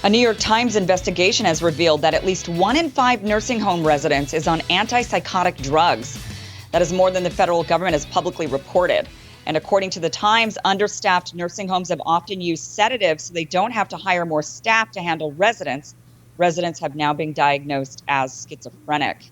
A New York Times investigation has revealed that at least 1 in 5 nursing home residents is on antipsychotic drugs. That is more than the federal government has publicly reported. And according to the Times, understaffed nursing homes have often used sedatives so they don't have to hire more staff to handle residents. Residents have now been diagnosed as schizophrenic.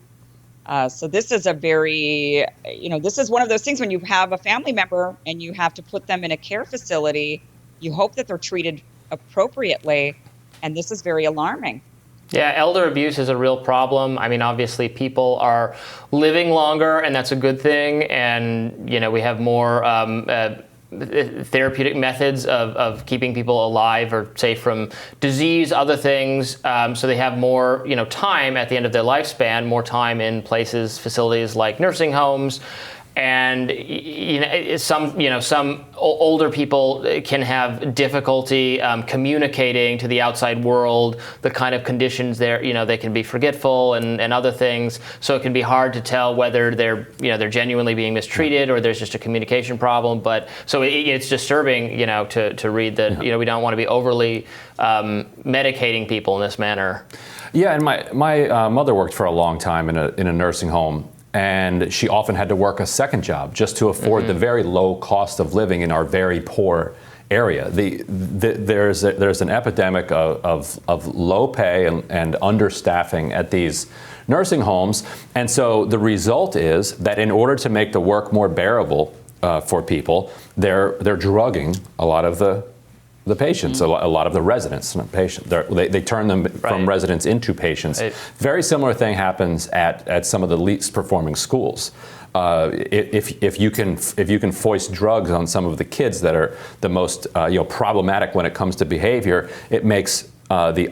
So this is this is one of those things when you have a family member and you have to put them in a care facility, you hope that they're treated appropriately. And this is very alarming. Yeah, elder abuse is a real problem. I mean, obviously people are living longer and that's a good thing. And, we have more therapeutic methods of keeping people alive or safe from disease, other things. So they have more, time at the end of their lifespan, more time in facilities like nursing homes. And some older people can have difficulty communicating to the outside world the kind of conditions they can be forgetful and other things. So it can be hard to tell whether they're genuinely being mistreated or there's just a communication problem. But so it's disturbing to read that we don't want to be overly medicating people in this manner. Yeah, and my mother worked for a long time in a nursing home. And she often had to work a second job just to afford the very low cost of living in our very poor area. There's an epidemic of low pay and understaffing at these nursing homes. And so the result is that in order to make the work more bearable for people, they're drugging a lot of the patients, a lot of the residents, not patients. They turn them from residents into patients. Very similar thing happens at some of the least performing schools. If you can foist drugs on some of the kids that are the most problematic when it comes to behavior, it makes the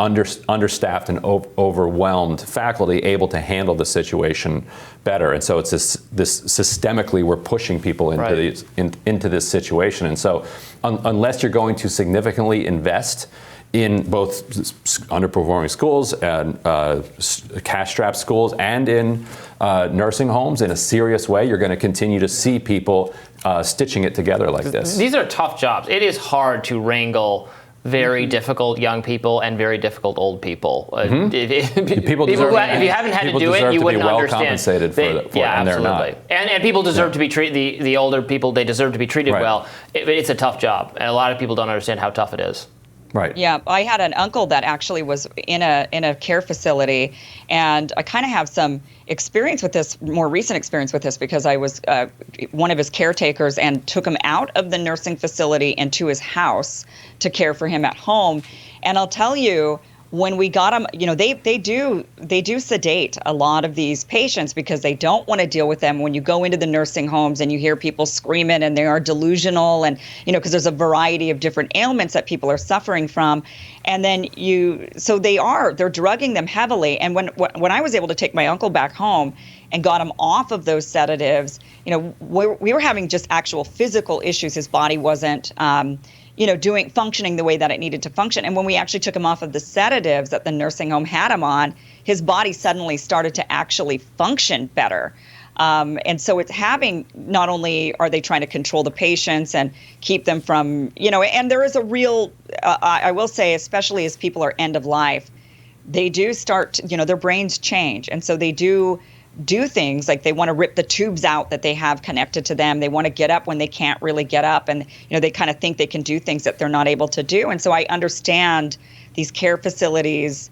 understaffed and overwhelmed faculty able to handle the situation better. And so it's this systemically we're pushing people into this situation. And so unless you're going to significantly invest in both underperforming schools and cash-strapped schools and in nursing homes in a serious way, you're going to continue to see people stitching it together like this. These are tough jobs. It is hard to wrangle very difficult young people and very difficult old people. If you haven't had to do it, you wouldn't understand. Compensated for it, and they're not. And people deserve to be treated. The older people, they deserve to be treated well. It's a tough job, and a lot of people don't understand how tough it is. Right. Yeah, I had an uncle that actually was in a care facility, and I kind of have some experience with this, more recent experience with this, because I was one of his caretakers and took him out of the nursing facility and to his house to care for him at home. And I'll tell you, when we got him, they do sedate a lot of these patients because they don't want to deal with them. When you go into the nursing homes and you hear people screaming and they are delusional, and because there's a variety of different ailments that people are suffering from, and then they're drugging them heavily. And when I was able to take my uncle back home and got him off of those sedatives, we were having just actual physical issues. His body wasn't functioning the way that it needed to function. And when we actually took him off of the sedatives that the nursing home had him on, his body suddenly started to actually function better. And so it's not only are they trying to control the patients and keep them from, and there is a real, I will say, especially as people are end of life, they do start, their brains change. And so they do things like they want to rip the tubes out that they have connected to them. They want to get up when they can't really get up. And, they kind of think they can do things that they're not able to do. And so I understand these care facilities'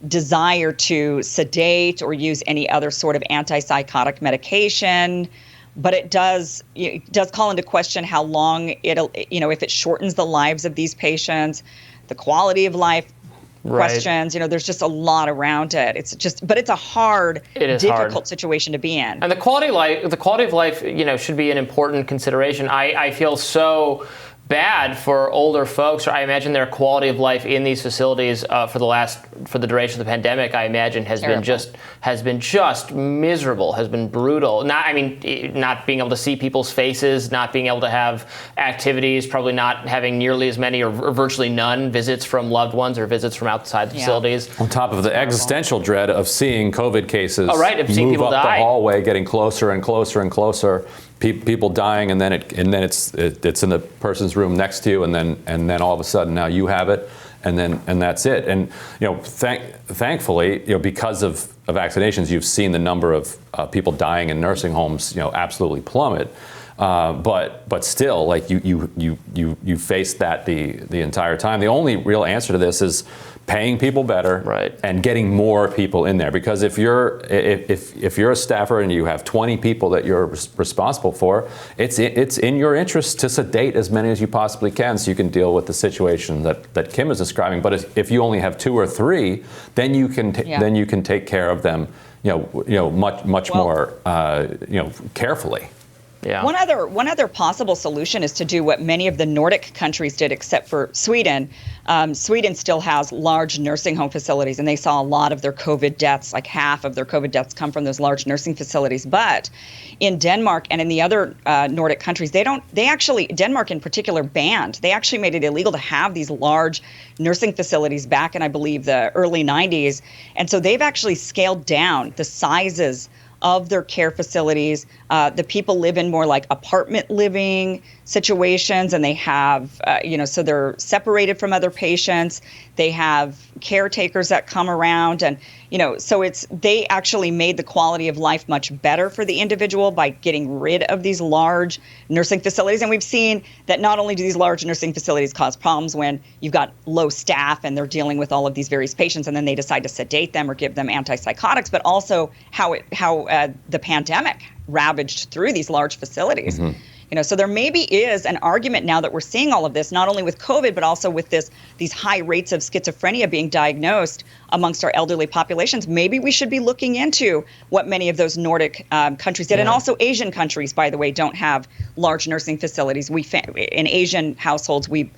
desire to sedate or use any other sort of antipsychotic medication. But it does call into question how long if it shortens the lives of these patients, the quality of life questions. There's just a lot around it. But it's a difficult situation to be in. And the quality of life, should be an important consideration. I feel so bad for older folks. I imagine their quality of life in these facilities for the duration of the pandemic, I imagine has been just miserable, has been brutal. Not being able to see people's faces, not being able to have activities, probably not having nearly as many or virtually none visits from loved ones or visits from outside the facilities. On top of the existential dread of seeing COVID cases of seeing move people up die. The hallway, getting closer and closer and closer. People dying, and then it's in the person's room next to you, and then all of a sudden now you have it, and that's it. And thankfully, because of vaccinations, you've seen the number of people dying in nursing homes, absolutely plummet. But still, like you face that the entire time. The only real answer to this is paying people better, right, and getting more people in there. Because if you're a staffer and you have 20 people that you're responsible for, it's in your interest to sedate as many as you possibly can, so you can deal with the situation that Kim is describing. But if you only have 2 or 3, then you can take care of them, much more carefully. Yeah. One other possible solution is to do what many of the Nordic countries did, except for Sweden. Sweden still has large nursing home facilities, and they saw a lot of their COVID deaths, like half of their COVID deaths come from those large nursing facilities. But in Denmark and in the other Nordic countries, Denmark in particular they actually made it illegal to have these large nursing facilities back in, I believe, the early 90s. And so they've actually scaled down the sizes of their care facilities. The people live in more like apartment living situations, and they have, so they're separated from other patients. They have caretakers that come around, and, so they actually made the quality of life much better for the individual by getting rid of these large nursing facilities. And we've seen that not only do these large nursing facilities cause problems when you've got low staff and they're dealing with all of these various patients, and then they decide to sedate them or give them antipsychotics, but also how the pandemic ravaged through these large facilities. Mm-hmm. So there maybe is an argument now that we're seeing all of this, not only with COVID, but also with these high rates of schizophrenia being diagnosed amongst our elderly populations. Maybe we should be looking into what many of those Nordic countries did. Yeah. And also Asian countries, by the way, don't have large nursing facilities. In Asian households, we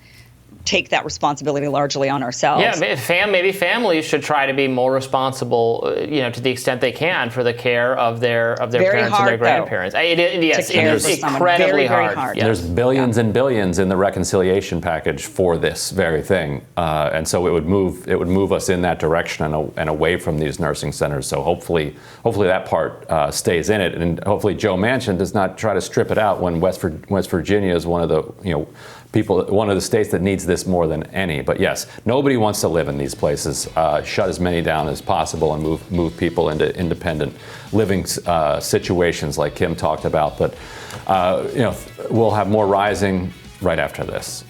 take that responsibility largely on ourselves. Yeah, maybe families should try to be more responsible, to the extent they can, for the care of their parents and their grandparents. Yes, it's incredibly hard. Yes. There's billions and billions in the reconciliation package for this very thing, and so it would move us in that direction and away from these nursing centers. So hopefully that part stays in it, and hopefully Joe Manchin does not try to strip it out when West Virginia is one of the states that needs this more than any. But yes, nobody wants to live in these places. Shut as many down as possible and move people into independent living situations like Kim talked about. But we'll have more rising right after this.